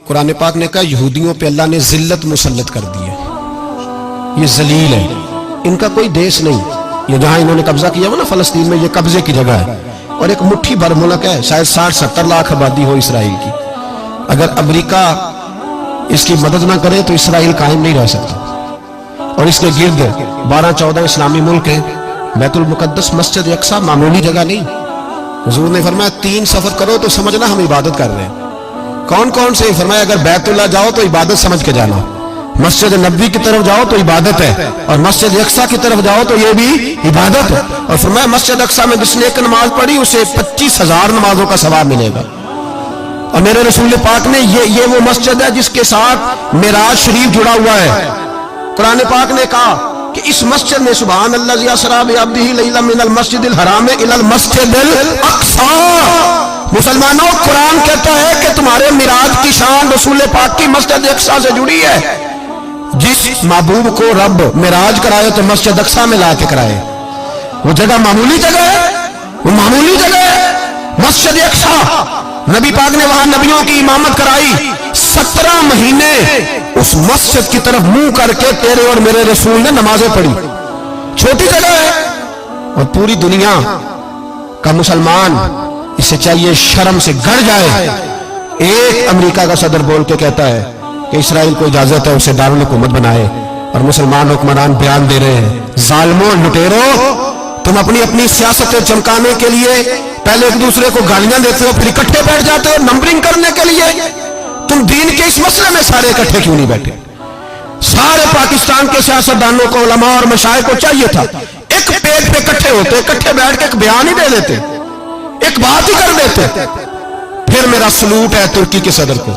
कुरान पाक ने कहा यहूदियों पे अल्लाह ने जिल्लत मुसल्लत कर दी है, ये जलील है, इनका कोई देश नहीं। ये जहां इन्होंने कब्जा किया हुआ ना फलस्तीन में, ये कब्जे की जगह है और एक मुट्ठी भर मुल्क है, शायद 60-70 लाख आबादी हो इसराइल की। अगर अमेरिका इसकी मदद ना करे तो इसराइल कायम नहीं रह सकता। और इसके गिर्द 12-14 इस्लामी मुल्क हैं। बैतुल मुकद्दस मस्जिद अक्सा मामूली जगह नहीं। हुजूर ने फरमाया 3 सफर करो तो समझना हम इबादत कर रहे हैं। कौन कौन से? फरमाया अगर बैतुल्लाह जाओ तो इबादत समझ के जाना, मस्जिद नबी की तरफ जाओ तो इबादत है, और मस्जिद अक्सा की तरफ जाओ तो ये भी इबादत है। और फरमाया मस्जिद अक्सा में जिसने एक नमाज पढ़ी उसे 25,000 नमाजों का सवाब मिलेगा। और मेरे रसूल पाक ने ये वो मस्जिद है जिसके साथ मिराज शरीफ जुड़ा हुआ है। कुरान पाक ने कहा कि इस मस्जिद में सुभान अल्लाज़ी असरा बिअब्दिही लैलन मिनल मस्जिदिल हराम इलल मस्जिदिल अक्सा। मुसलमानों, कुरान कहता है कि तुम्हारे मिराज की शान रसूल पाक की मस्जिद अक्सा से जुड़ी है। जिस महबूब को रब मिराज कराए तो मस्जिद अक्सा में ला के कराए। वो जगह मामूली जगह है, वो मामूली जगह है मस्जिद अक्सा। नबी पाक ने वहां नबियों की इमामत कराई। 17 महीने उस मस्जिद की तरफ मुंह करके तेरे और मेरे रसूल ने नमाजें पढ़ी। छोटी जगह है और पूरी दुनिया का मुसलमान इसे चाहिए शर्म से गड़ जाए। एक अमेरिका का सदर बोल के कहता है कि इसराइल को इजाजत है उसे दारुल हुकूमत बनाए, और मुसलमान हुक्मरान बयान दे रहे हैं जालिमों लुटेरो, तुम अपनी अपनी सियासतें चमकाने के लिए पहले एक दूसरे को गालियां देते हो, फिर इकट्ठे बैठ जाते हो नंबरिंग करने के लिए। तुम दीन के इस मसले में सारे इकट्ठे क्यों नहीं बैठे? सारे पाकिस्तान के सियासतदानों को, उलमा और मशाइख को चाहिए था एक पेज पे इकट्ठे होते, इकट्ठे बैठ के एक बयान ही दे देते, एक बात ही कर देते। फिर मेरा सलूट है तुर्की के सदर को,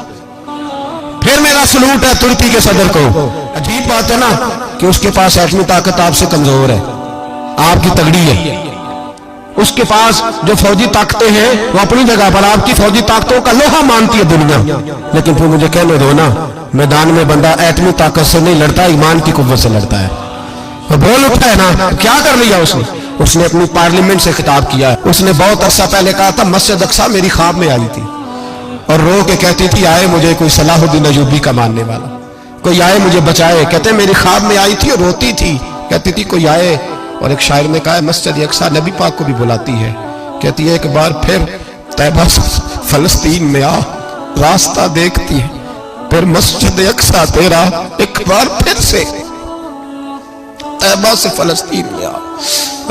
फिर मेरा सलूट है तुर्की के सदर को। अजीब बात है ना कि उसके पास एटमी ताकत आपसे कमजोर है, आपकी तगड़ी है। उसके पास जो फौजी ताकतें हैं वो अपनी जगह पर आपकी फौजी ताकतों का लोहा मानती है दुनिया। लेकिन फिर मुझे कहने दो ना, मैदान में बंदा एटमी ताकत से नहीं लड़ता, ईमान की कुव्वत से लड़ता है। वो बोल उठा है ना, क्या कर लिया उसने? उसने अपनी पार्लियामेंट से खिताब किया। उसने बहुत अरसा पहले कहा था मस्जिद अक्सा मेरी ख्वाब में आई थी, और रो के कहती थी आए मुझे कोई सलाहुद्दीन अयूबी का मानने वाला, कोई आए मुझे बचाए। कहते मेरी ख्वाब में आई थी और रोती थी, कहती थी कोई आए। और एक शायर ने कहा मस्जिद अक्सा नबी पाक को भी बुलाती है, कहती है एक बार फिर तैबा फलस्तीन में आ, रास्ता देखती है फिर मस्जिद अक्सा तेरा, एक बार फिर से तैबा से फलस्तीन में आ,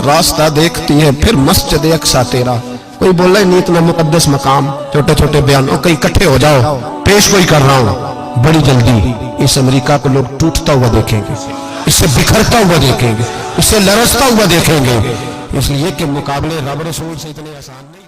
रास्ता देखती है फिर मस्जिद अक्सा तेरा। कोई बोल रहा है नहीं इतना मुकद्दस मकाम, छोटे छोटे बयान, और कहीं इकट्ठे हो जाओ, पेश कोई कर रहा हूं। बड़ी जल्दी इस अमेरिका को लोग टूटता हुआ देखेंगे, इससे बिखरता हुआ देखेंगे, इससे लरसता हुआ देखेंगे, इसलिए कि मुकाबले रब रसूल से इतने आसान नहीं।